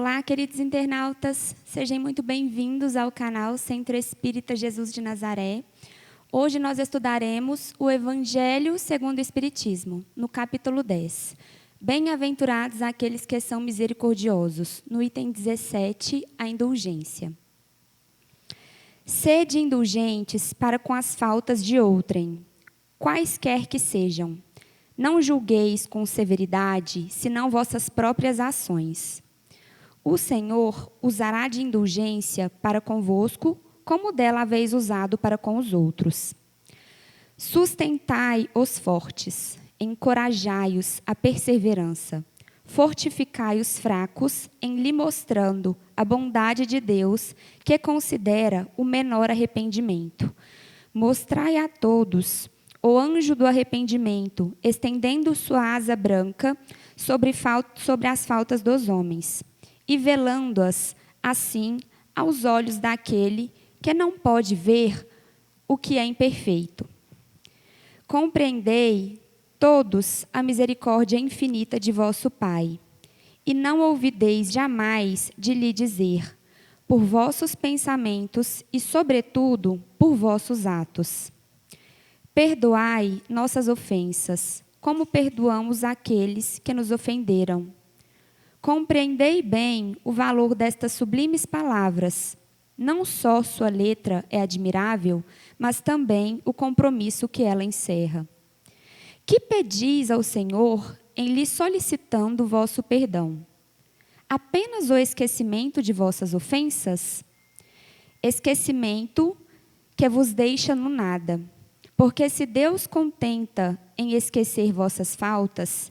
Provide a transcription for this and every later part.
Olá, queridos internautas, sejam muito bem-vindos ao canal Centro Espírita Jesus de Nazaré. Hoje nós estudaremos o Evangelho segundo o Espiritismo, no capítulo 10. Bem-aventurados aqueles que são misericordiosos, no item 17, a indulgência. Sede indulgentes para com as faltas de outrem, quaisquer que sejam. Não julgueis com severidade, senão vossas próprias ações. O Senhor usará de indulgência para convosco, como dela haveis usado para com os outros. Sustentai os fortes, encorajai-os à perseverança, fortificai os fracos, em lhe mostrando a bondade de Deus, que considera o menor arrependimento. Mostrai a todos o anjo do arrependimento, estendendo sua asa branca sobre as faltas dos homens, e velando-as, assim, aos olhos daquele que não pode ver o que é imperfeito. Compreendei, todos, a misericórdia infinita de vosso Pai, e não ouvideis jamais de lhe dizer, por vossos pensamentos e, sobretudo, por vossos atos. Perdoai nossas ofensas, como perdoamos aqueles que nos ofenderam. Compreendei bem o valor destas sublimes palavras. Não só sua letra é admirável, mas também o compromisso que ela encerra. Que pedis ao Senhor em lhe solicitando o vosso perdão? Apenas o esquecimento de vossas ofensas? Esquecimento que vos deixa no nada. Porque se Deus contenta em esquecer vossas faltas,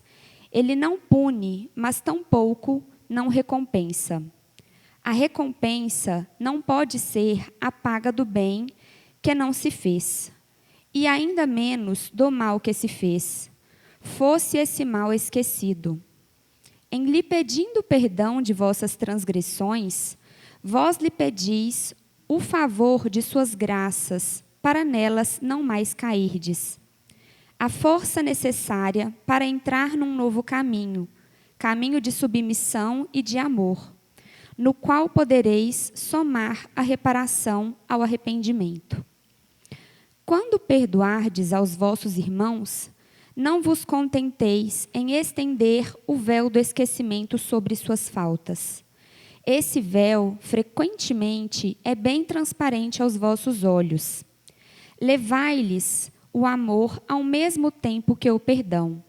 Ele não pune, mas tampouco não recompensa. A recompensa não pode ser a paga do bem que não se fez, e ainda menos do mal que se fez, fosse esse mal esquecido. Em lhe pedindo perdão de vossas transgressões, vós lhe pedis o favor de suas graças, para nelas não mais cairdes. A força necessária para entrar num novo caminho, caminho de submissão e de amor, no qual podereis somar a reparação ao arrependimento. Quando perdoardes aos vossos irmãos, não vos contenteis em estender o véu do esquecimento sobre suas faltas. Esse véu, frequentemente, é bem transparente aos vossos olhos. Levai-lhes o amor ao mesmo tempo que o perdão.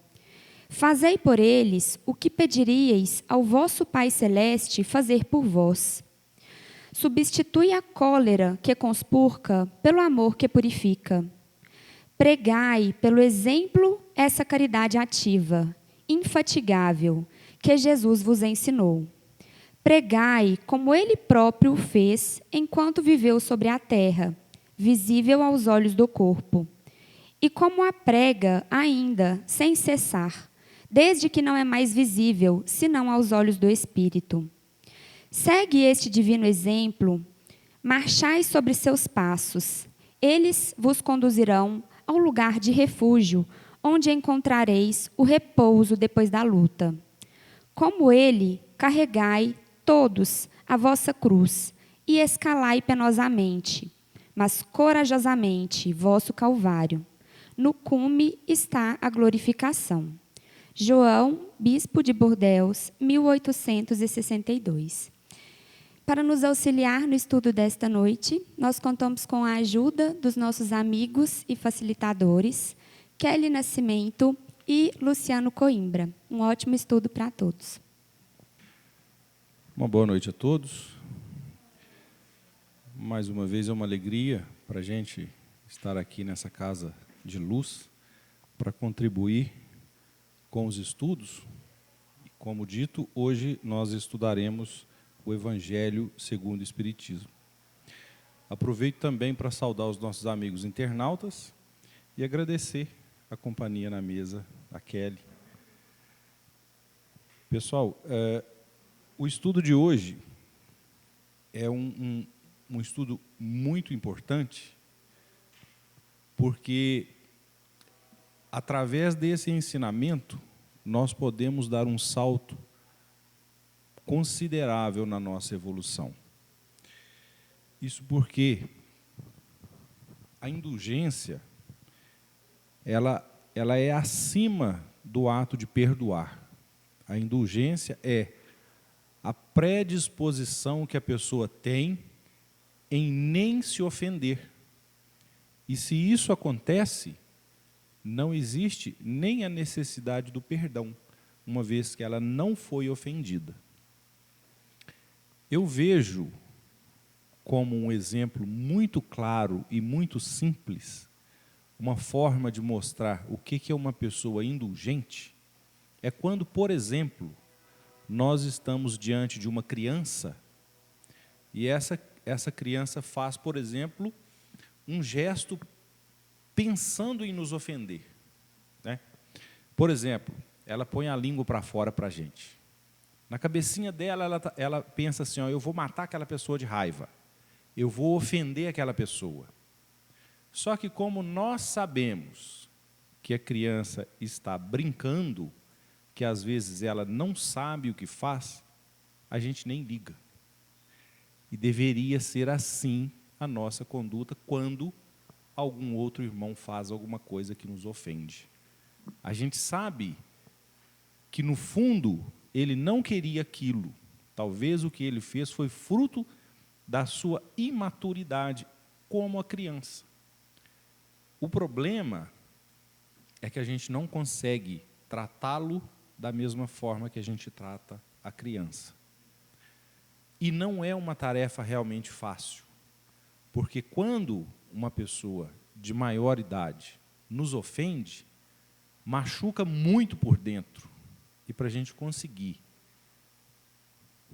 Fazei por eles o que pediríeis ao vosso Pai Celeste fazer por vós. Substitui a cólera que conspurca pelo amor que purifica. Pregai pelo exemplo essa caridade ativa, infatigável, que Jesus vos ensinou. Pregai como Ele próprio o fez enquanto viveu sobre a terra, visível aos olhos do corpo. E como a prega ainda, sem cessar, desde que não é mais visível, senão aos olhos do Espírito. Segue este divino exemplo, marchai sobre seus passos. Eles vos conduzirão ao lugar de refúgio, onde encontrareis o repouso depois da luta. Como ele, carregai todos a vossa cruz e escalai penosamente, mas corajosamente vosso Calvário. No cume está a glorificação. João, bispo de Bordeaux, 1862. Para nos auxiliar no estudo desta noite, nós contamos com a ajuda dos nossos amigos e facilitadores, Kelly Nascimento e Luciano Coimbra. Um ótimo estudo para todos. Uma boa noite a todos. Mais uma vez é uma alegria para a gente estar aqui nessa casa de luz para contribuir com os estudos. Como dito, hoje nós estudaremos o Evangelho segundo o Espiritismo. Aproveito também para saudar os nossos amigos internautas e agradecer a companhia na mesa, a Kelly. Pessoal, o estudo de hoje é um estudo muito importante, porque, através desse ensinamento, nós podemos dar um salto considerável na nossa evolução. Isso porque a indulgência, ela é acima do ato de perdoar. A indulgência é a predisposição que a pessoa tem em nem se ofender. E se isso acontece, não existe nem a necessidade do perdão, uma vez que ela não foi ofendida. Eu vejo como um exemplo muito claro e muito simples, uma forma de mostrar o que é uma pessoa indulgente, é quando, por exemplo, nós estamos diante de uma criança e essa criança faz, por exemplo, um gesto pensando em nos ofender, né? Por exemplo, ela põe a língua para fora para a gente. Na cabecinha dela, ela pensa assim, ó, eu vou matar aquela pessoa de raiva, eu vou ofender aquela pessoa. Só que como nós sabemos que a criança está brincando, que às vezes ela não sabe o que faz, a gente nem liga. E deveria ser assim a nossa conduta quando algum outro irmão faz alguma coisa que nos ofende. A gente sabe que, no fundo, ele não queria aquilo. Talvez o que ele fez foi fruto da sua imaturidade como a criança. O problema é que a gente não consegue tratá-lo da mesma forma que a gente trata a criança. E não é uma tarefa realmente fácil, porque quando uma pessoa de maior idade nos ofende, machuca muito por dentro. E para a gente conseguir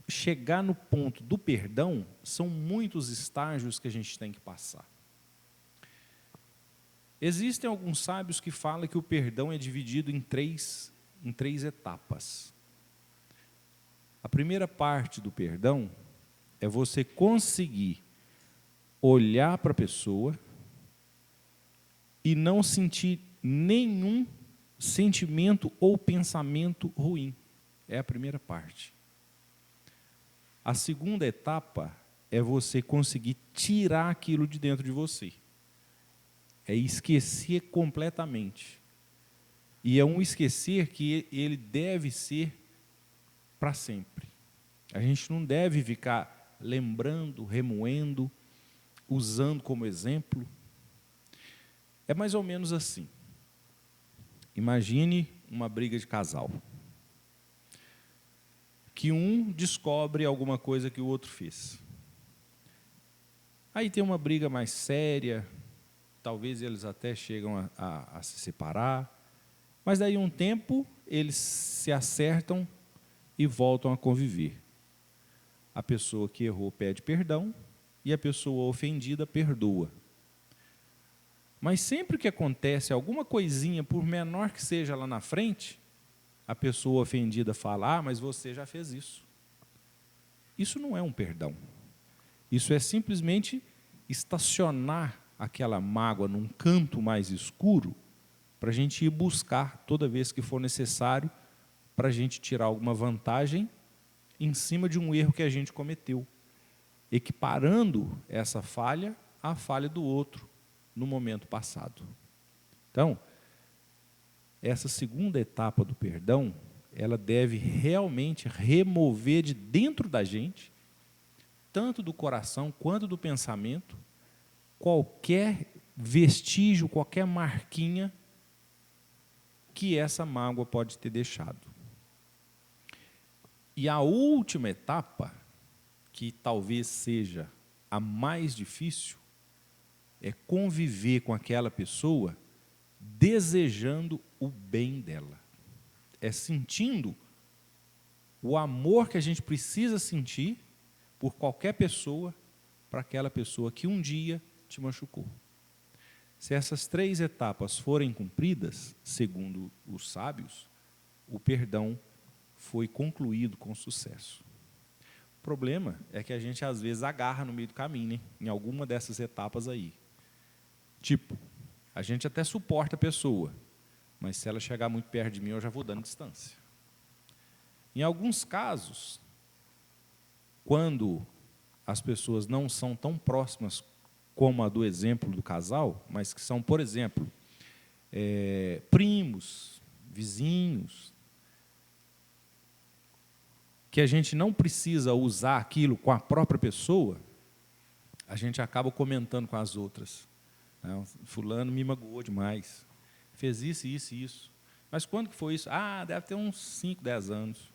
chegar no ponto do perdão, são muitos estágios que a gente tem que passar. Existem alguns sábios que falam que o perdão é dividido em três etapas. A primeira parte do perdão é você conseguir olhar para a pessoa e não sentir nenhum sentimento ou pensamento ruim. É a primeira parte. A segunda etapa é você conseguir tirar aquilo de dentro de você. É esquecer completamente. E é um esquecer que ele deve ser para sempre. A gente não deve ficar lembrando, remoendo, usando como exemplo. É mais ou menos assim. Imagine uma briga de casal. Que um descobre alguma coisa que o outro fez. Aí tem uma briga mais séria, talvez eles até chegam a se separar, mas daí um tempo eles se acertam e voltam a conviver. A pessoa que errou pede perdão e a pessoa ofendida perdoa. Mas sempre que acontece alguma coisinha, por menor que seja lá na frente, a pessoa ofendida fala, mas você já fez isso. Isso não é um perdão. Isso é simplesmente estacionar aquela mágoa num canto mais escuro para a gente ir buscar toda vez que for necessário para a gente tirar alguma vantagem em cima de um erro que a gente cometeu, equiparando essa falha à falha do outro no momento passado. Então, essa segunda etapa do perdão, ela deve realmente remover de dentro da gente, tanto do coração quanto do pensamento, qualquer vestígio, qualquer marquinha que essa mágoa pode ter deixado. E a última etapa, que talvez seja a mais difícil, é conviver com aquela pessoa desejando o bem dela. É sentindo o amor que a gente precisa sentir por qualquer pessoa, para aquela pessoa que um dia te machucou. Se essas três etapas forem cumpridas, segundo os sábios, o perdão foi concluído com sucesso. O problema é que a gente às vezes agarra no meio do caminho, né? Em alguma dessas etapas aí. Tipo, a gente até suporta a pessoa, mas se ela chegar muito perto de mim, eu já vou dando distância. Em alguns casos, quando as pessoas não são tão próximas como a do exemplo do casal, mas que são, por exemplo, primos, vizinhos, que a gente não precisa usar aquilo com a própria pessoa, a gente acaba comentando com as outras. Fulano me magoou demais, fez isso, isso e isso. Mas quando que foi isso? Deve ter uns 5, 10 anos.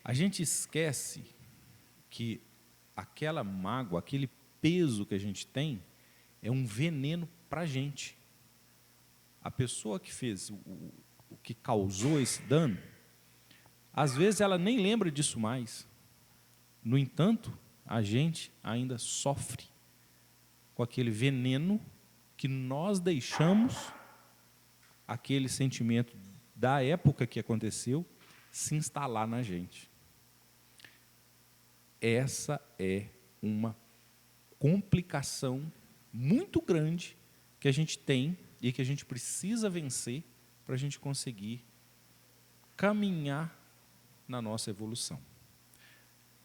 A gente esquece que aquela mágoa, aquele peso que a gente tem, é um veneno para a gente. A pessoa que fez, o que causou esse dano, às vezes ela nem lembra disso mais. No entanto, a gente ainda sofre com aquele veneno que nós deixamos, aquele sentimento da época que aconteceu, se instalar na gente. Essa é uma complicação muito grande que a gente tem e que a gente precisa vencer para a gente conseguir caminhar na nossa evolução.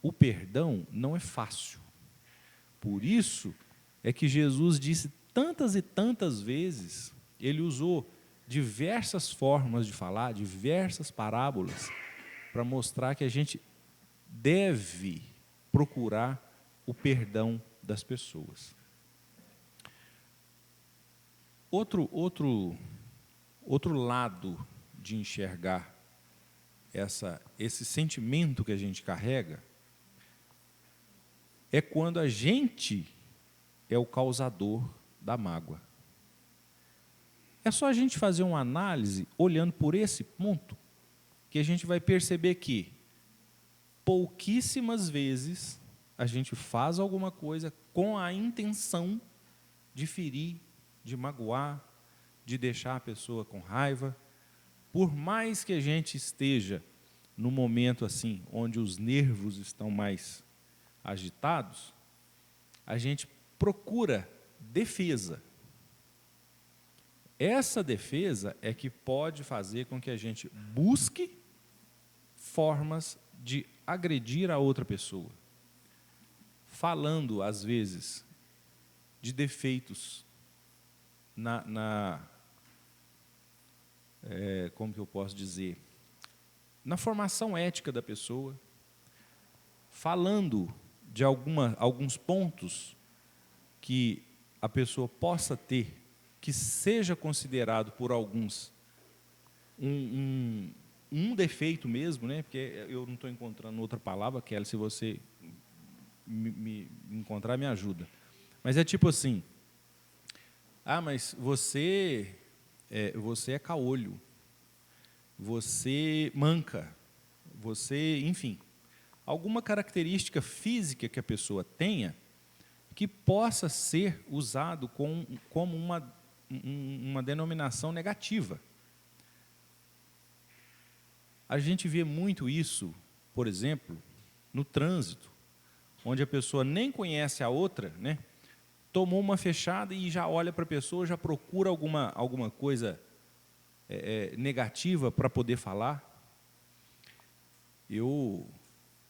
O perdão não é fácil. Por isso é que Jesus disse tantas e tantas vezes, ele usou diversas formas de falar, diversas parábolas, para mostrar que a gente deve procurar o perdão das pessoas. Outro lado de enxergar esse sentimento que a gente carrega é quando a gente é o causador da mágoa. É só a gente fazer uma análise olhando por esse ponto que a gente vai perceber que pouquíssimas vezes a gente faz alguma coisa com a intenção de ferir, de magoar, de deixar a pessoa com raiva. Por mais que a gente esteja num momento assim, onde os nervos estão mais agitados, a gente procura defesa. Essa defesa é que pode fazer com que a gente busque formas de agredir a outra pessoa, falando, às vezes, de defeitos como que eu posso dizer, na formação ética da pessoa, falando de alguns pontos que a pessoa possa ter, que seja considerado por alguns um defeito mesmo, né? Porque eu não estou encontrando outra palavra, Kelly, se você me encontrar, me ajuda. Mas é tipo assim, mas você é caolho, você manca, você, enfim, alguma característica física que a pessoa tenha que possa ser usado como uma denominação negativa. A gente vê muito isso, por exemplo, no trânsito, onde a pessoa nem conhece a outra, né? Tomou uma fechada e já olha para a pessoa, já procura alguma coisa negativa para poder falar. Eu,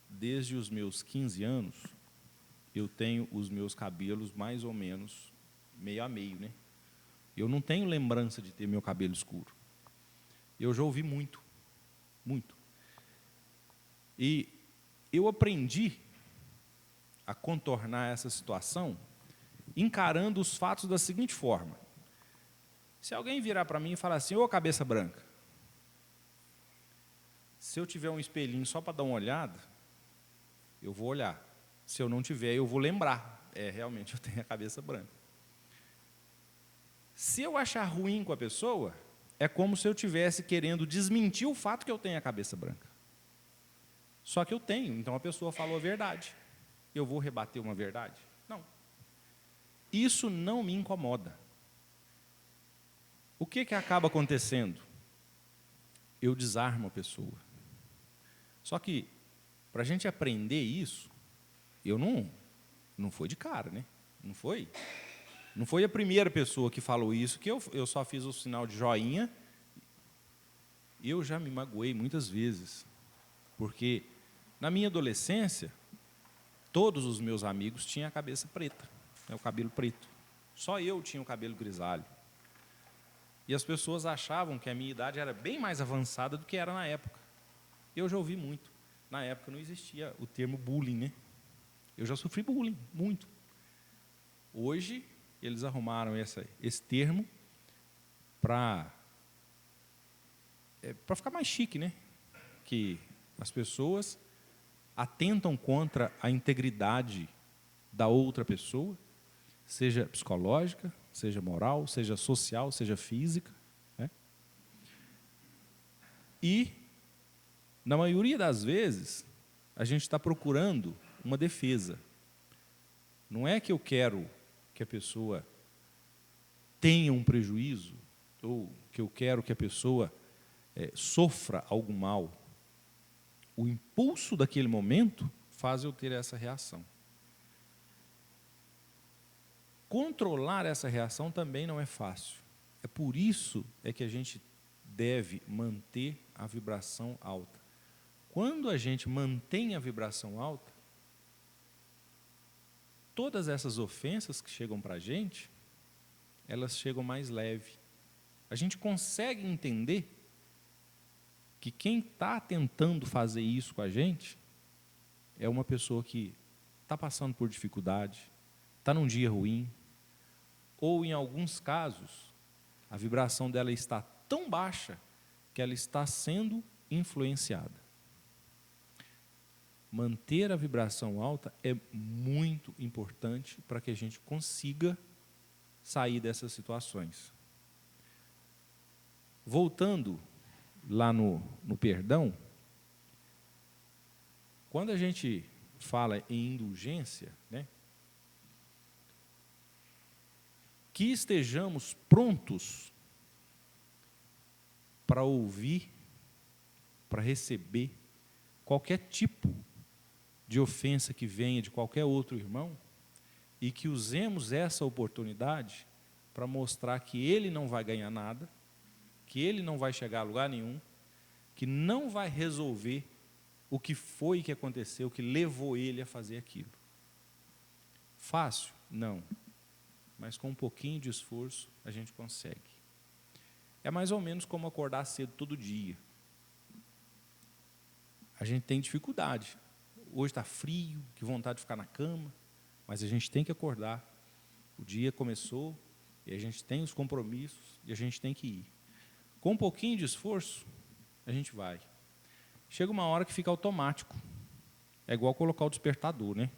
desde os meus 15 anos, eu tenho os meus cabelos mais ou menos meio a meio, né? Eu não tenho lembrança de ter meu cabelo escuro. Eu já ouvi muito. E eu aprendi a contornar essa situação encarando os fatos da seguinte forma. Se alguém virar para mim e falar assim, ô cabeça branca, se eu tiver um espelhinho só para dar uma olhada, eu vou olhar. Se eu não tiver, eu vou lembrar. Realmente eu tenho a cabeça branca. Se eu achar ruim com a pessoa, é como se eu estivesse querendo desmentir o fato que eu tenho a cabeça branca. Só que eu tenho, então a pessoa falou a verdade. Eu vou rebater uma verdade? Não. Isso não me incomoda. O que acaba acontecendo? Eu desarmo a pessoa. Só que, para a gente aprender isso, eu não foi de cara, né? Não foi a primeira pessoa que falou isso, que eu só fiz o sinal de joinha. Eu já me magoei muitas vezes, porque Na minha adolescência, todos os meus amigos tinham a cabeça preta, né, o cabelo preto. Só eu tinha o cabelo grisalho. E as pessoas achavam que a minha idade era bem mais avançada do que era na época. Eu já ouvi muito. Na época não existia o termo bullying, né? Eu já sofri bullying, muito. Hoje, eles arrumaram esse termo para ficar mais chique, né? Que as pessoas atentam contra a integridade da outra pessoa, seja psicológica, seja moral, seja social, seja física, né? E, na maioria das vezes, a gente está procurando uma defesa. Não é que eu quero que a pessoa tenha um prejuízo, ou que eu quero que a pessoa sofra algum mal. O impulso daquele momento faz eu ter essa reação. Controlar essa reação também não é fácil. É por isso que a gente deve manter a vibração alta. Quando a gente mantém a vibração alta, todas essas ofensas que chegam para a gente, elas chegam mais leve. A gente consegue entender que quem está tentando fazer isso com a gente é uma pessoa que está passando por dificuldade, está num dia ruim, ou, em alguns casos, a vibração dela está tão baixa que ela está sendo influenciada. Manter a vibração alta é muito importante para que a gente consiga sair dessas situações. Voltando lá no perdão, quando a gente fala em indulgência, né, que estejamos prontos para ouvir, para receber qualquer tipo de ofensa que venha de qualquer outro irmão, e que usemos essa oportunidade para mostrar que ele não vai ganhar nada, que ele não vai chegar a lugar nenhum, que não vai resolver o que foi que aconteceu, que levou ele a fazer aquilo. Fácil? Não. Mas com um pouquinho de esforço a gente consegue. É mais ou menos como acordar cedo todo dia. A gente tem dificuldade. Hoje está frio, que vontade de ficar na cama, mas a gente tem que acordar. O dia começou e a gente tem os compromissos e a gente tem que ir. Com um pouquinho de esforço, a gente vai. Chega uma hora que fica automático. É igual colocar o despertador, né?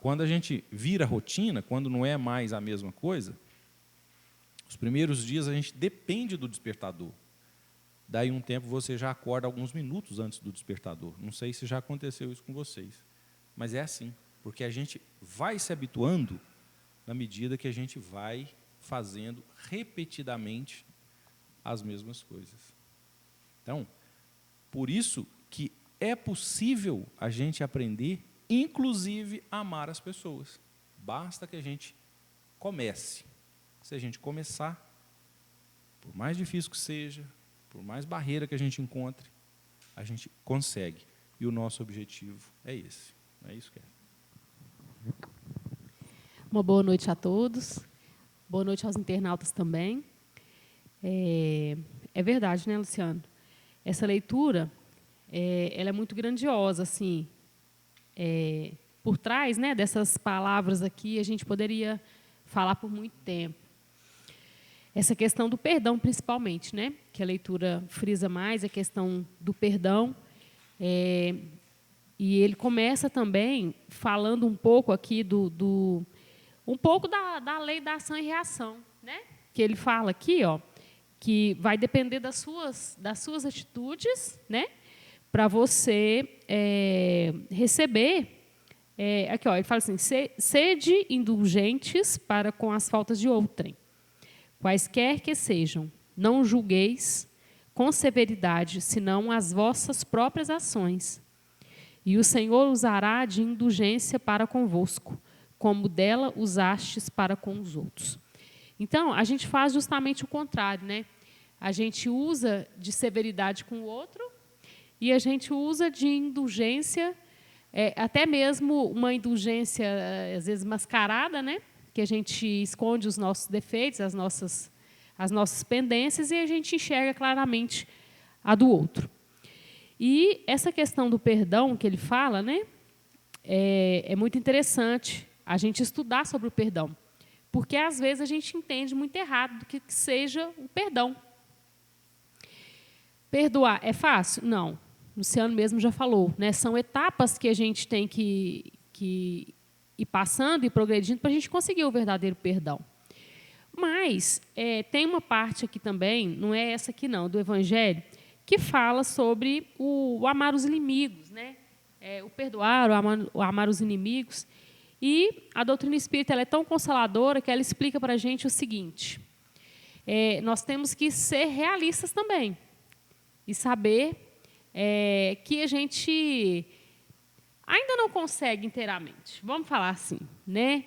Quando a gente vira rotina, quando não é mais a mesma coisa, os primeiros dias a gente depende do despertador. Daí um tempo você já acorda alguns minutos antes do despertador. Não sei se já aconteceu isso com vocês, mas é assim, porque a gente vai se habituando na medida que a gente vai fazendo repetidamente as mesmas coisas. Então, por isso que é possível a gente aprender, inclusive, a amar as pessoas. Basta que a gente comece. Se a gente começar, por mais difícil que seja, por mais barreira que a gente encontre, a gente consegue. E o nosso objetivo é esse. É isso que é. Uma boa noite a todos. Boa noite aos internautas também. É verdade, né, Luciano? Essa leitura, ela é muito grandiosa, assim. Por trás, né, dessas palavras aqui, a gente poderia falar por muito tempo. Essa questão do perdão, principalmente, né, que a leitura frisa mais, a questão do perdão. E ele começa também falando um pouco aqui um pouco da lei da ação e reação, né? Que ele fala aqui, ó, que vai depender das suas atitudes, né? Para você receber. Aqui, ó, ele fala assim: sede indulgentes para com as faltas de outrem, quaisquer que sejam, não julgueis com severidade, senão as vossas próprias ações. E o Senhor usará de indulgência para convosco, como dela usastes para com os outros. Então, a gente faz justamente o contrário, né? A gente usa de severidade com o outro e a gente usa de indulgência, até mesmo uma indulgência, às vezes, mascarada, né? Que a gente esconde os nossos defeitos, as nossas pendências, e a gente enxerga claramente a do outro. E essa questão do perdão que ele fala, né, é muito interessante a gente estudar sobre o perdão, porque, às vezes, a gente entende muito errado do que seja o perdão. Perdoar é fácil? Não. O Luciano mesmo já falou, né? São etapas que a gente tem que ir passando e progredindo para a gente conseguir o verdadeiro perdão. Mas tem uma parte aqui também, não é essa aqui não, do Evangelho, que fala sobre o amar os inimigos, né? O perdoar, o amar os inimigos. E a doutrina espírita ela é tão consoladora que ela explica para a gente o seguinte: nós temos que ser realistas também e saber que a gente ainda não consegue inteiramente, vamos falar assim, né?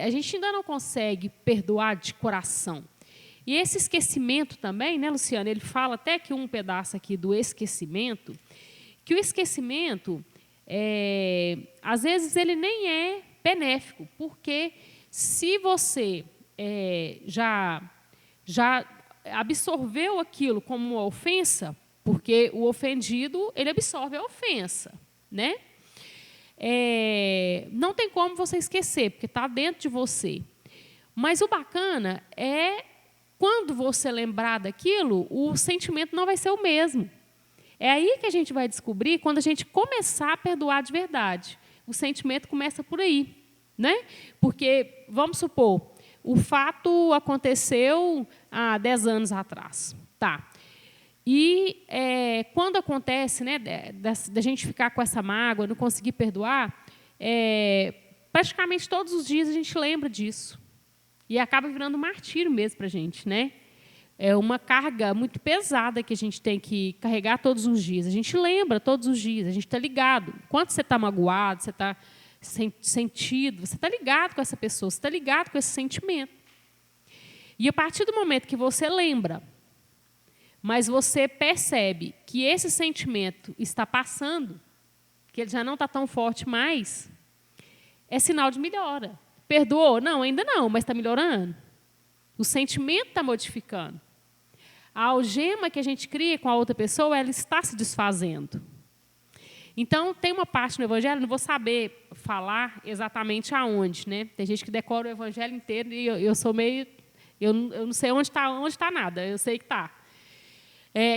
A gente ainda não consegue perdoar de coração. E esse esquecimento também, né, Luciano? Ele fala até que um pedaço aqui do esquecimento, que o esquecimento, às vezes, ele nem é benéfico, porque se você já absorveu aquilo como uma ofensa, porque o ofendido ele absorve a ofensa, né? Não tem como você esquecer, porque está dentro de você. Mas o bacana é quando você lembrar daquilo, o sentimento não vai ser o mesmo. É aí que a gente vai descobrir quando a gente começar a perdoar de verdade. O sentimento começa por aí, né? Porque, vamos supor, o fato aconteceu há 10 anos atrás. Tá. E quando acontece, né, da gente ficar com essa mágoa, não conseguir perdoar, praticamente todos os dias a gente lembra disso. E acaba virando um martírio mesmo para a gente, né? É uma carga muito pesada que a gente tem que carregar todos os dias. A gente lembra todos os dias, a gente está ligado. Enquanto você está magoado, você está sentido, você está ligado com essa pessoa, você está ligado com esse sentimento. E a partir do momento que você lembra, mas você percebe que esse sentimento está passando, que ele já não está tão forte mais, é sinal de melhora. Perdoou? Não, ainda não, mas está melhorando. O sentimento está modificando. A algema que a gente cria com a outra pessoa, ela está se desfazendo. Então, tem uma parte no Evangelho, não vou saber falar exatamente aonde, né? Tem gente que decora o Evangelho inteiro e eu sou meio... Eu não sei onde está nada, eu sei que está.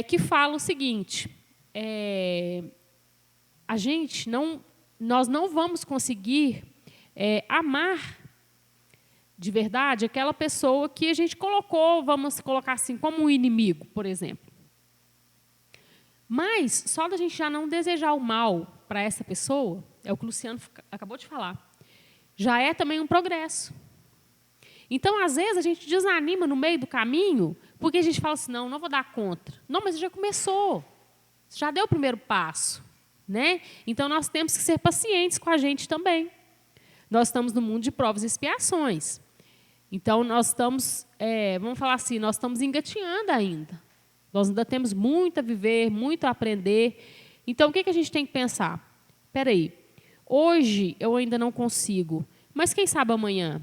Que fala o seguinte: nós não vamos conseguir amar de verdade aquela pessoa que a gente colocou, vamos colocar assim, como um inimigo, por exemplo. Mas só da gente já não desejar o mal para essa pessoa, é o que o Luciano acabou de falar, já é também um progresso. Então, às vezes, a gente desanima no meio do caminho, porque a gente fala assim, não vou dar conta. Não, mas já começou, já deu o primeiro passo, né? Então, nós temos que ser pacientes com a gente também. Nós estamos no mundo de provas e expiações. Então, nós estamos, vamos falar assim, nós estamos engatinhando ainda. Nós ainda temos muito a viver, muito a aprender. Então, o que a gente tem que pensar? Espera aí, hoje eu ainda não consigo, mas quem sabe amanhã?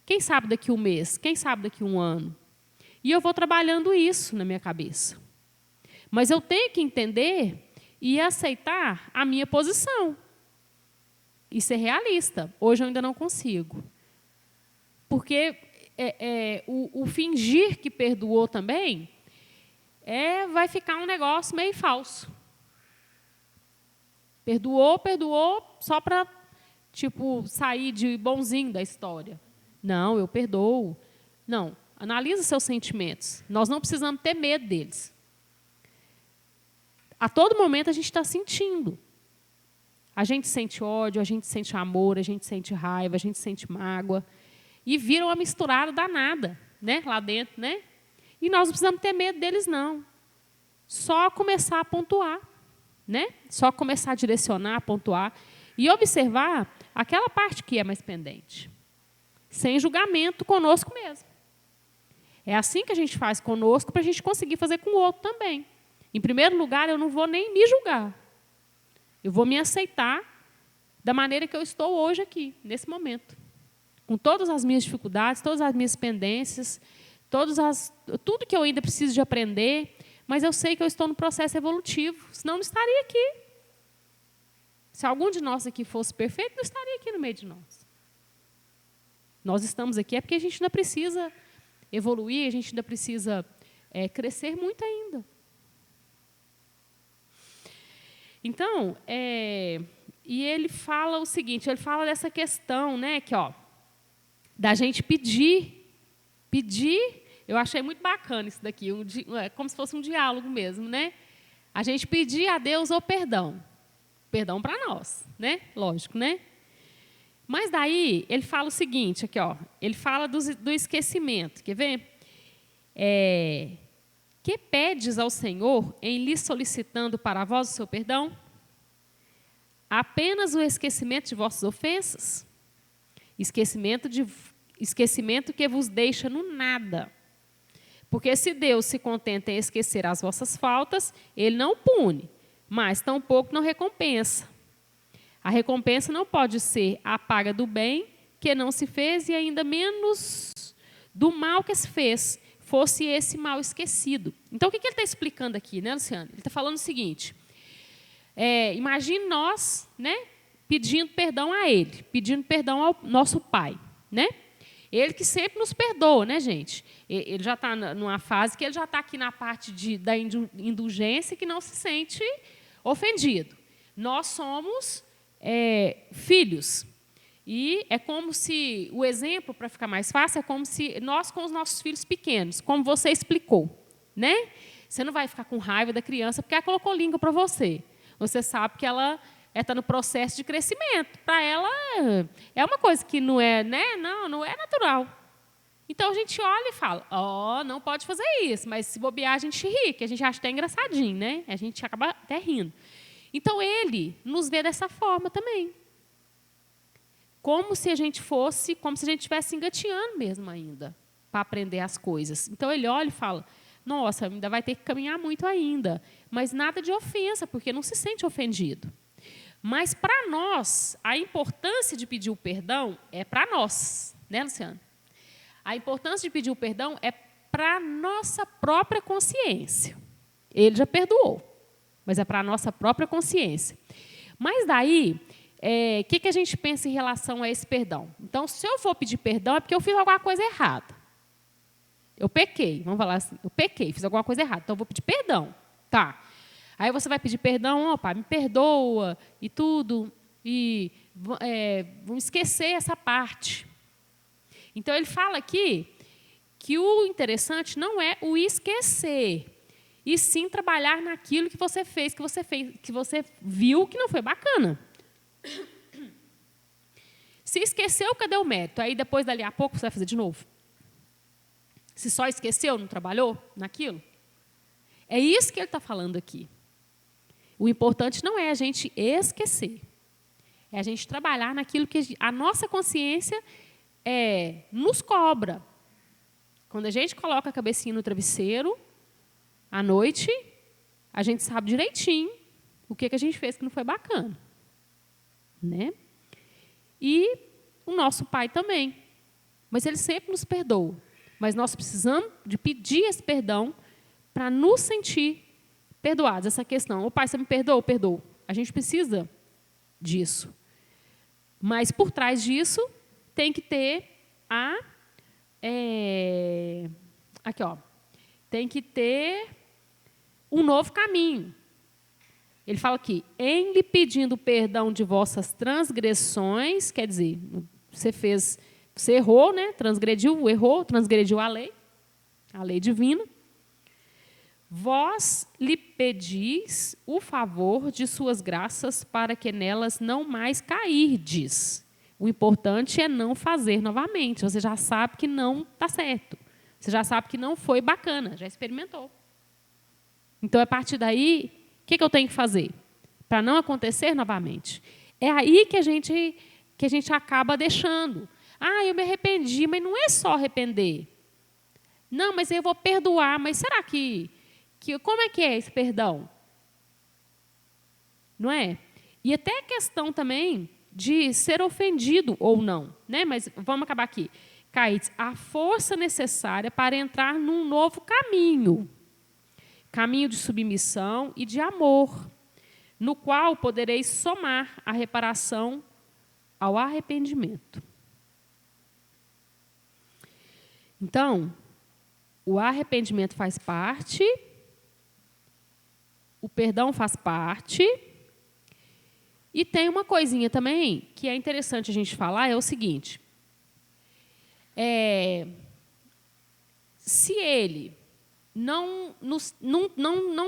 Quem sabe daqui um mês? Quem sabe daqui um ano? E eu vou trabalhando isso na minha cabeça. Mas eu tenho que entender e aceitar a minha posição. E ser realista. Hoje eu ainda não consigo. Porque o fingir que perdoou também vai ficar um negócio meio falso. Perdoou só para sair de bonzinho da história. Não, eu perdoo. Não, analisa seus sentimentos. Nós não precisamos ter medo deles. A todo momento a gente está sentindo. A gente sente ódio, a gente sente amor, a gente sente raiva, a gente sente mágoa. E vira uma misturada danada, né, lá dentro, né? E nós não precisamos ter medo deles, não. Só começar a pontuar, né? Só começar a direcionar, a pontuar. E observar aquela parte que é mais pendente. Sem julgamento conosco mesmo. É assim que a gente faz conosco para a gente conseguir fazer com o outro também. Em primeiro lugar, eu não vou nem me julgar. Eu vou me aceitar da maneira que eu estou hoje aqui, nesse momento. Com todas as minhas dificuldades, todas as minhas pendências, tudo que eu ainda preciso de aprender, mas eu sei que eu estou no processo evolutivo, senão não estaria aqui. Se algum de nós aqui fosse perfeito, não estaria aqui no meio de nós. Nós estamos aqui porque a gente ainda precisa evoluir, a gente ainda precisa crescer muito ainda. Então, e ele fala o seguinte, ele fala dessa questão, né, que, da gente pedir, eu achei muito bacana isso daqui, como se fosse um diálogo mesmo, né? A gente pedir a Deus o perdão para nós, né? Lógico, né? Mas daí ele fala o seguinte, aqui, ele fala do esquecimento, quer ver? Que pedes ao Senhor em lhe solicitando para vós o seu perdão? Apenas o esquecimento de vossas ofensas? Esquecimento que vos deixa no nada. Porque se Deus se contenta em esquecer as vossas faltas, Ele não pune, mas tampouco não recompensa. A recompensa não pode ser a paga do bem que não se fez e ainda menos do mal que se fez, fosse esse mal esquecido. Então, o que ele está explicando aqui, né, Luciano? Ele está falando o seguinte, imagine nós, né, pedindo perdão a Ele, pedindo perdão ao nosso Pai, né? Ele que sempre nos perdoa, né, gente? Ele já está numa fase que ele já está aqui na parte da indulgência que não se sente ofendido. Nós somos filhos. E é como se, o exemplo, para ficar mais fácil, é como se nós com os nossos filhos pequenos, como você explicou, né? Você não vai ficar com raiva da criança porque ela colocou língua para você. Você sabe que ela está no processo de crescimento. Para ela, é uma coisa que não é, né? Não é natural. Então, a gente olha e fala, não pode fazer isso, mas se bobear, a gente ri, que a gente acha até engraçadinho, né? A gente acaba até rindo. Então, ele nos vê dessa forma também. Como se a gente estivesse engateando mesmo ainda, para aprender as coisas. Então, ele olha e fala, nossa, ainda vai ter que caminhar muito ainda. Mas nada de ofensa, porque não se sente ofendido. Mas, para nós, a importância de pedir o perdão é para nós, né, Luciano? A importância de pedir o perdão é para a nossa própria consciência. Ele já perdoou, mas é para a nossa própria consciência. Mas daí, que a gente pensa em relação a esse perdão? Então, se eu for pedir perdão, é porque eu fiz alguma coisa errada. Eu pequei, vamos falar assim, eu pequei, fiz alguma coisa errada, então eu vou pedir perdão. Tá. Aí você vai pedir perdão, pai, me perdoa e tudo, e vamos esquecer essa parte. Então, ele fala aqui que o interessante não é o esquecer, e sim trabalhar naquilo que você fez, que você viu que não foi bacana. Se esqueceu, cadê o mérito? Aí, depois, dali a pouco, você vai fazer de novo. Se só esqueceu, não trabalhou naquilo? É isso que ele está falando aqui. O importante não é a gente esquecer. É a gente trabalhar naquilo que a nossa consciência nos cobra. Quando a gente coloca a cabecinha no travesseiro, à noite, a gente sabe direitinho o que a gente fez que não foi bacana. Né? E o nosso Pai também. Mas Ele sempre nos perdoa. Mas nós precisamos de pedir esse perdão para nos sentir perdoados. Essa questão, o Pai, você me perdoa? Eu perdoo. A gente precisa disso. Mas por trás disso tem que ter tem que ter um novo caminho. Ele fala aqui, em lhe pedindo perdão de vossas transgressões, quer dizer, você errou, né? Transgrediu a lei divina. Vós lhe pedis o favor de suas graças para que nelas não mais cairdes. O importante é não fazer novamente. Você já sabe que não está certo. Você já sabe que não foi bacana, já experimentou. Então, a partir daí, o que eu tenho que fazer? Para não acontecer novamente. É aí que a gente acaba deixando. Eu me arrependi, mas não é só arrepender. Não, mas eu vou perdoar. Mas será que como é que é esse perdão? Não é? E até a questão também de ser ofendido ou não, né? Mas vamos acabar aqui. Caídes, a força necessária para entrar num novo caminho de submissão e de amor, no qual podereis somar a reparação ao arrependimento. Então, o arrependimento faz parte, o perdão faz parte, e tem uma coisinha também que é interessante a gente falar, é o seguinte, se ele não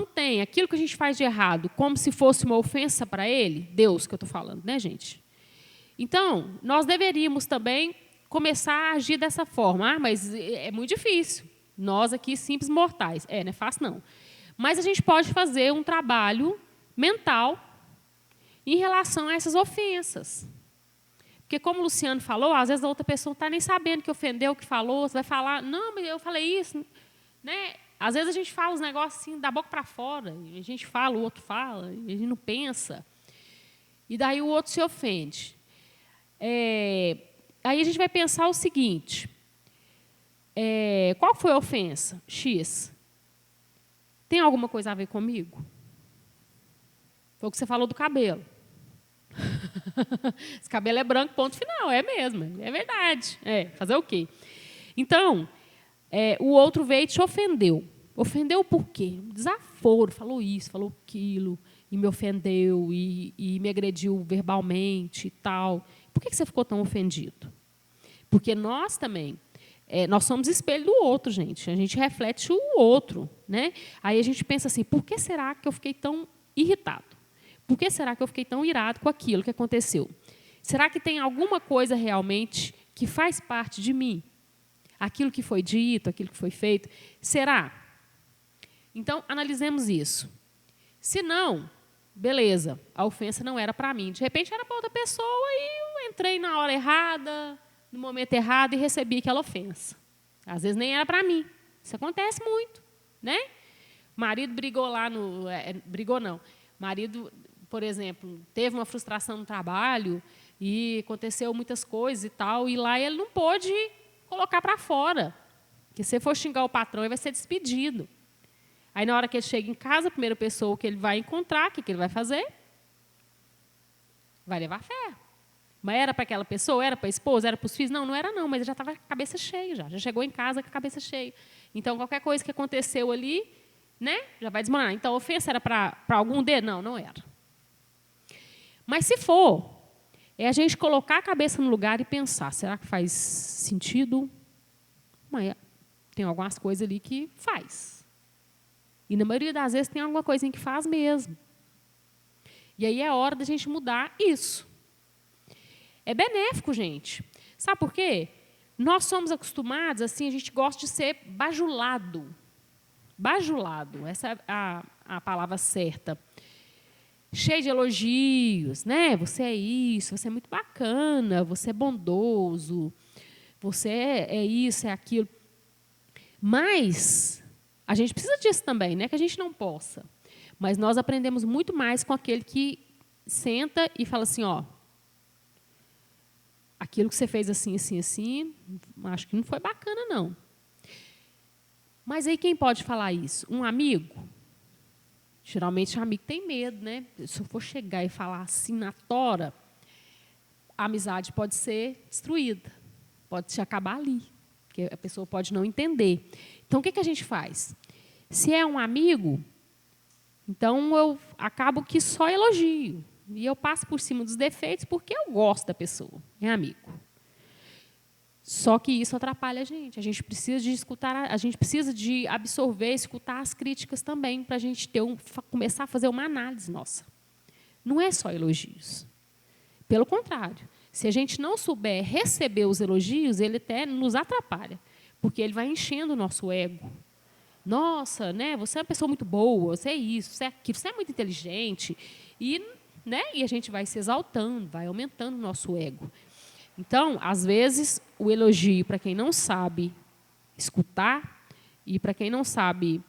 tem aquilo que a gente faz de errado como se fosse uma ofensa para ele, Deus que eu estou falando, né, gente? Então, nós deveríamos também começar a agir dessa forma. Mas é muito difícil. Nós aqui, simples mortais. Não é fácil, não. Mas a gente pode fazer um trabalho mental em relação a essas ofensas. Porque, como o Luciano falou, às vezes a outra pessoa não está nem sabendo que ofendeu, que falou, você vai falar, não, mas eu falei isso. Né? Às vezes a gente fala os negócios assim, da boca para fora, e a gente fala, o outro fala, e a gente não pensa. E daí o outro se ofende. Aí a gente vai pensar o seguinte, qual foi a ofensa? X. Tem alguma coisa a ver comigo? Foi o que você falou do cabelo. Esse cabelo é branco, ponto final, é mesmo, é verdade. Fazer o quê? Então, o outro veio e te ofendeu. Ofendeu por quê? Um desaforo, falou isso, falou aquilo, e me ofendeu, e me agrediu verbalmente e tal. Por que você ficou tão ofendido? Porque nós também, nós somos espelho do outro, gente. A gente reflete o outro. Né? Aí a gente pensa assim, por que será que eu fiquei tão irritado? Por que será que eu fiquei tão irado com aquilo que aconteceu? Será que tem alguma coisa realmente que faz parte de mim? Aquilo que foi dito, aquilo que foi feito? Será? Então, analisemos isso. Se não, beleza, a ofensa não era para mim. De repente, era para outra pessoa e eu entrei na hora errada, no momento errado e recebi aquela ofensa. Às vezes, nem era para mim. Isso acontece muito. Né? Marido brigou lá no... brigou, não. Marido, por exemplo, teve uma frustração no trabalho e aconteceu muitas coisas e tal, e lá ele não pôde colocar para fora. Porque se for xingar o patrão, ele vai ser despedido. Aí, na hora que ele chega em casa, a primeira pessoa que ele vai encontrar, o que ele vai fazer? Vai levar ferro. Mas era para aquela pessoa? Era para a esposa? Era para os filhos? Não, não era não, mas ele já estava com a cabeça cheia. Já chegou em casa com a cabeça cheia. Então, qualquer coisa que aconteceu ali, né, já vai desmoronar. Então, a ofensa era para algum deles? Não, não era. Mas, se for, é a gente colocar a cabeça no lugar e pensar, será que faz sentido? Mas tem algumas coisas ali que faz. E, na maioria das vezes, tem alguma coisinha que faz mesmo. E aí é hora da gente mudar isso. É benéfico, gente. Sabe por quê? Nós somos acostumados, assim, a gente gosta de ser bajulado. Bajulado, essa é a palavra certa. Cheio de elogios, né? Você é isso, você é muito bacana, você é bondoso, você é isso, é aquilo. Mas a gente precisa disso também, não é que a gente não possa. Mas nós aprendemos muito mais com aquele que senta e fala assim, ó, aquilo que você fez assim, assim, assim, acho que não foi bacana, não. Mas aí quem pode falar isso? Um amigo? Geralmente o amigo tem medo, né? Se eu for chegar e falar assim na tora, a amizade pode ser destruída, pode se acabar ali, porque a pessoa pode não entender. Então, o que a gente faz? Se é um amigo, então eu acabo que só elogio. E eu passo por cima dos defeitos porque eu gosto da pessoa, é amigo. Só que isso atrapalha a gente. A gente precisa de escutar, a gente precisa de absorver, escutar as críticas também, para a gente começar a fazer uma análise nossa. Não é só elogios. Pelo contrário, se a gente não souber receber os elogios, ele até nos atrapalha, porque ele vai enchendo o nosso ego. Nossa, né, você é uma pessoa muito boa, você é isso, você é aquilo, você é muito inteligente. E a gente vai se exaltando, vai aumentando o nosso ego. Então, às vezes, o elogio, para quem não sabe escutar, e para quem não sabe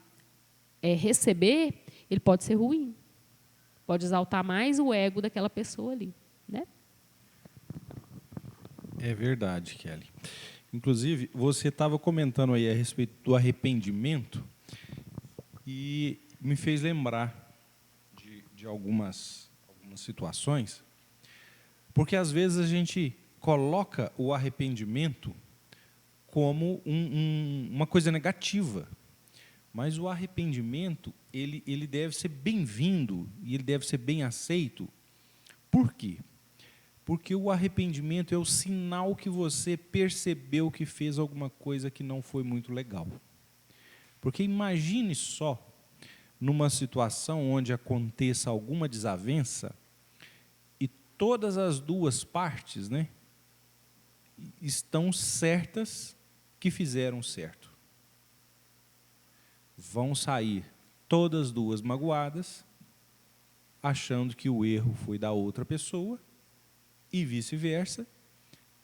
receber, ele pode ser ruim. Pode exaltar mais o ego daquela pessoa ali, né? É verdade, Kelly. Inclusive, você estava comentando aí a respeito do arrependimento e me fez lembrar de algumas situações, porque às vezes a gente coloca o arrependimento como uma coisa negativa, mas o arrependimento ele deve ser bem-vindo e ele deve ser bem aceito. Por quê? Porque o arrependimento é o sinal que você percebeu que fez alguma coisa que não foi muito legal. Porque imagine só, numa situação onde aconteça alguma desavença e todas as duas partes, né, estão certas que fizeram certo. Vão sair todas duas magoadas, achando que o erro foi da outra pessoa, e vice-versa,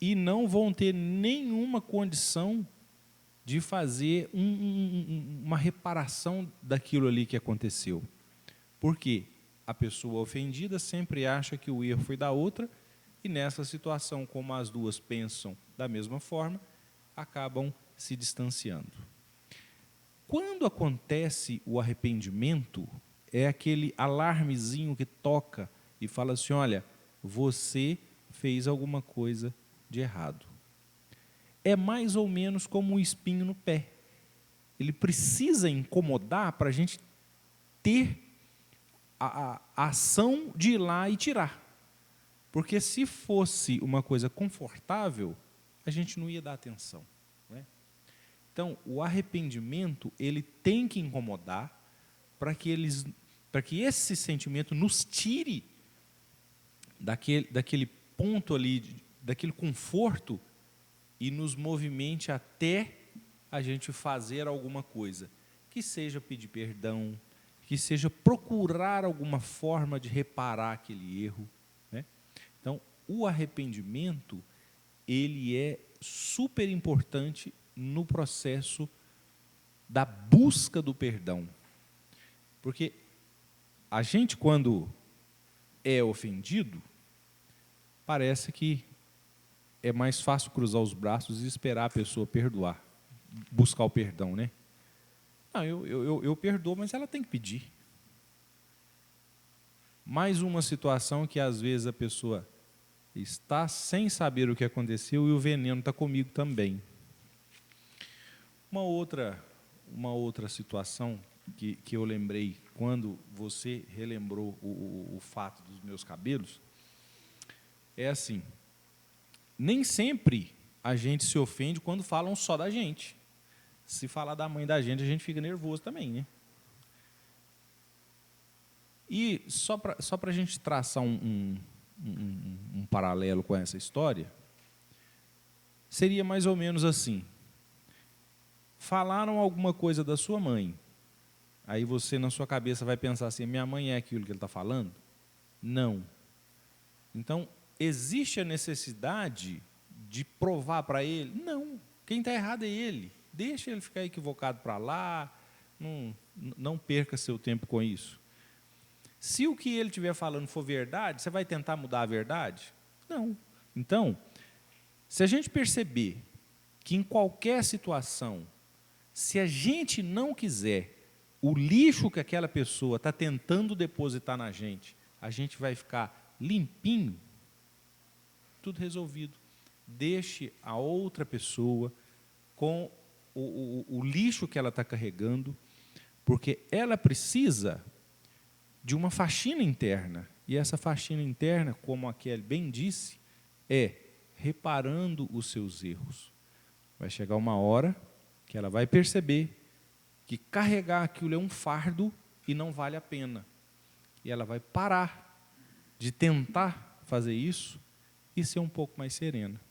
e não vão ter nenhuma condição de fazer uma reparação daquilo ali que aconteceu. Por quê? A pessoa ofendida sempre acha que o erro foi da outra, e nessa situação, como as duas pensam da mesma forma, acabam se distanciando. Quando acontece o arrependimento, é aquele alarmezinho que toca e fala assim, olha, você fez alguma coisa de errado. É mais ou menos como um espinho no pé. Ele precisa incomodar para a gente ter a ação de ir lá e tirar. Porque se fosse uma coisa confortável, a gente não ia dar atenção. Não é? Então, o arrependimento ele tem que incomodar para que esse sentimento nos tire daquele ponto ali, daquele conforto, e nos movimente até a gente fazer alguma coisa, que seja pedir perdão, que seja procurar alguma forma de reparar aquele erro, né? Então, o arrependimento, ele é super importante no processo da busca do perdão. Porque a gente, quando é ofendido, parece que é mais fácil cruzar os braços e esperar a pessoa perdoar, buscar o perdão, né? Não, eu perdoo, mas ela tem que pedir. Mais uma situação que às vezes a pessoa está sem saber o que aconteceu e o veneno está comigo também. Uma outra situação que eu lembrei quando você relembrou o fato dos meus cabelos, é assim, nem sempre a gente se ofende quando falam só da gente. Se falar da mãe da gente, a gente fica nervoso também, né? E só para a gente traçar um paralelo com essa história, seria mais ou menos assim. Falaram alguma coisa da sua mãe, aí você na sua cabeça vai pensar assim, minha mãe é aquilo que ele está falando? Não. Então, existe a necessidade de provar para ele? Não. Quem está errado é ele. Deixa ele ficar equivocado para lá, não perca seu tempo com isso. Se o que ele estiver falando for verdade, você vai tentar mudar a verdade? Não. Então, se a gente perceber que em qualquer situação, se a gente não quiser o lixo que aquela pessoa está tentando depositar na gente, a gente vai ficar limpinho, tudo resolvido. Deixe a outra pessoa com o lixo que ela está carregando, porque ela precisa de uma faxina interna. E essa faxina interna, como a Kelly bem disse, é reparando os seus erros. Vai chegar uma hora que ela vai perceber que carregar aquilo é um fardo e não vale a pena. E ela vai parar de tentar fazer isso e ser um pouco mais serena.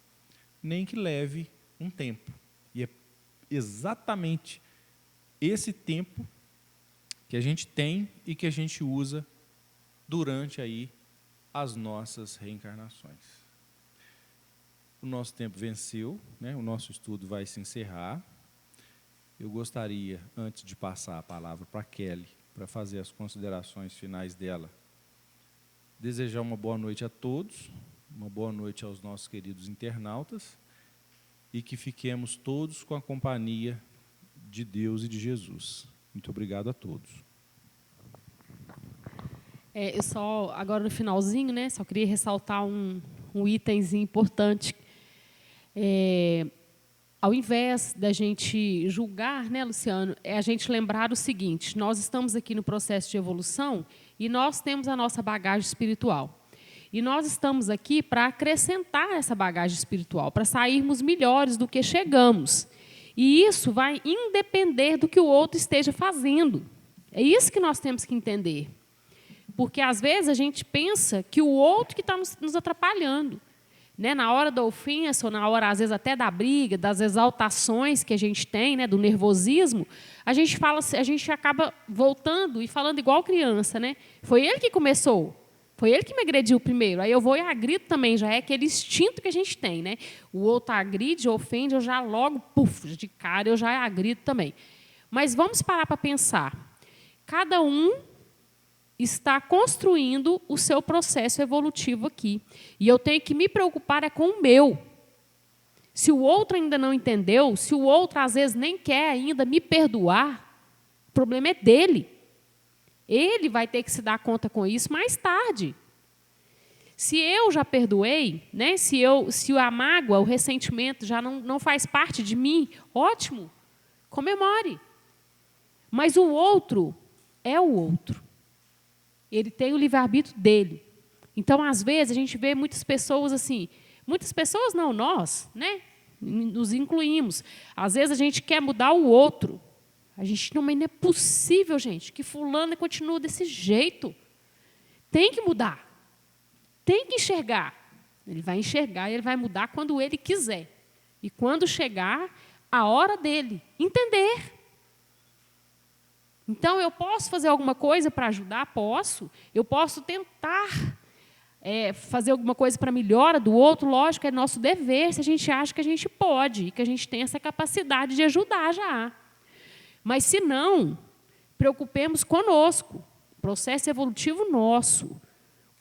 Nem que leve um tempo. E é exatamente esse tempo que a gente tem e que a gente usa durante aí as nossas reencarnações. O nosso tempo venceu, né? O nosso estudo vai se encerrar. eu gostaria, antes de passar a palavra para a Kelly, para fazer as considerações finais dela, desejar uma boa noite a todos, uma boa noite aos nossos queridos internautas, e que fiquemos todos com a companhia de Deus e de Jesus. Muito obrigado a todos. Eu só, agora no finalzinho, né, só queria ressaltar um itemzinho importante. Ao invés da gente julgar, né, Luciano, é a gente lembrar o seguinte: nós estamos aqui no processo de evolução e nós temos a nossa bagagem espiritual. E nós estamos aqui para acrescentar essa bagagem espiritual, para sairmos melhores do que chegamos. E isso vai independer do que o outro esteja fazendo. É isso que nós temos que entender. Porque, às vezes, a gente pensa que o outro que está nos atrapalhando. Né? Na hora da ofensa, ou na hora, às vezes, até da briga, das exaltações que a gente tem, né, do nervosismo, a gente acaba voltando e falando igual criança. Né? Foi ele que começou. Foi ele que me agrediu primeiro. Aí eu vou e agrido também, já é aquele instinto que a gente tem. Né? O outro agride, ofende, eu já logo, de cara, eu já agrido também. Mas vamos parar para pensar. Cada um está construindo o seu processo evolutivo aqui. E eu tenho que me preocupar com o meu. Se o outro ainda não entendeu, se o outro, às vezes, nem quer ainda me perdoar, o problema é dele. Ele vai ter que se dar conta com isso mais tarde. Se eu já perdoei, né, se a mágoa, o ressentimento já não faz parte de mim, ótimo, comemore. Mas o outro é o outro. Ele tem o livre-arbítrio dele. Então, às vezes, a gente vê muitas pessoas assim, muitas pessoas não, nós, né, nos incluímos. Às vezes, a gente quer mudar o outro. A gente não é possível, gente, que fulano continue desse jeito. Tem que mudar. Tem que enxergar. Ele vai enxergar e ele vai mudar quando ele quiser. E quando chegar a hora dele entender. Então, eu posso fazer alguma coisa para ajudar? Posso. Eu posso tentar fazer alguma coisa para a melhora do outro. Lógico, é nosso dever, se a gente acha que a gente pode e que a gente tem essa capacidade de ajudar já. Mas, se não, preocupemos conosco. Processo evolutivo nosso.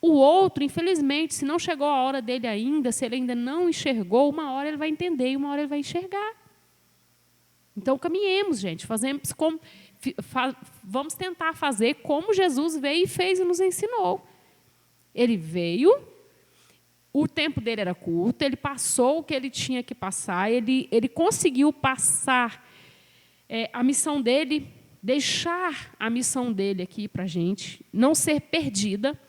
O outro, infelizmente, se não chegou a hora dele ainda, se ele ainda não enxergou, uma hora ele vai entender e uma hora ele vai enxergar. Então, caminhemos, gente. Vamos tentar fazer como Jesus veio e fez e nos ensinou. Ele veio, o tempo dele era curto, ele passou o que ele tinha que passar, ele conseguiu passar a missão dele, deixar a missão dele aqui para a gente, não ser perdida,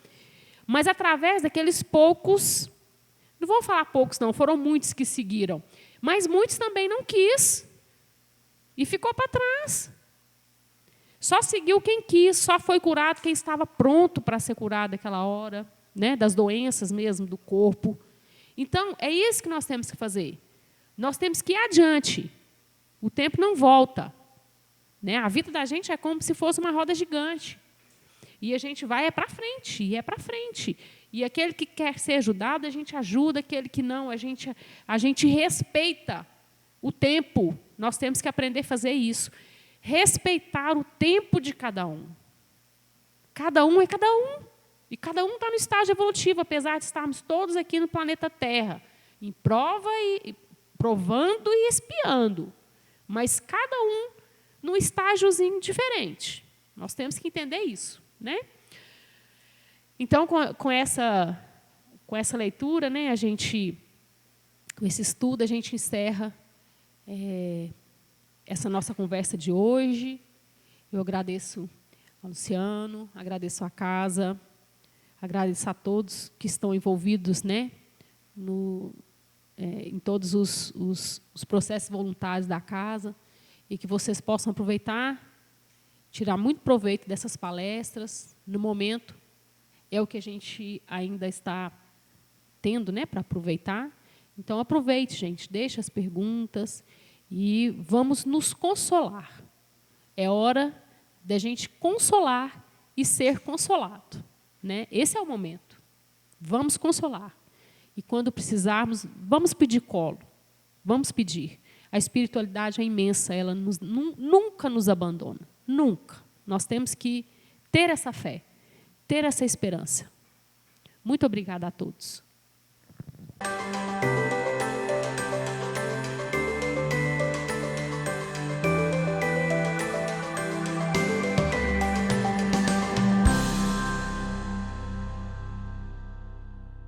mas através daqueles poucos, não vou falar poucos não, foram muitos que seguiram, mas muitos também não quis e ficou para trás. Só seguiu quem quis, só foi curado quem estava pronto para ser curado naquela hora, né, das doenças mesmo do corpo. Então, é isso que nós temos que fazer. Nós temos que ir adiante. O tempo não volta. Né? A vida da gente é como se fosse uma roda gigante. E a gente vai para frente, e é para frente. E aquele que quer ser ajudado, a gente ajuda. Aquele que não, a gente respeita o tempo. Nós temos que aprender a fazer isso. Respeitar o tempo de cada um. Cada um é cada um. E cada um está no estágio evolutivo, apesar de estarmos todos aqui no planeta Terra, em prova provando e espiando. Mas cada um num estágiozinho diferente. Nós temos que entender isso. Né? Então, com essa leitura, né, com esse estudo, a gente encerra essa nossa conversa de hoje. Eu agradeço ao Luciano, agradeço à casa, agradeço a todos que estão envolvidos, né, em todos os processos voluntários da casa, e que vocês possam aproveitar, tirar muito proveito dessas palestras. No momento, é o que a gente ainda está tendo, né, para aproveitar. Então, aproveite, gente, deixe as perguntas e vamos nos consolar. É hora da gente consolar e ser consolado. Né? Esse é o momento. Vamos consolar. E, quando precisarmos, vamos pedir colo. Vamos pedir. A espiritualidade é imensa, ela nunca nos abandona, nunca. Nós temos que ter essa fé, ter essa esperança. Muito obrigada a todos.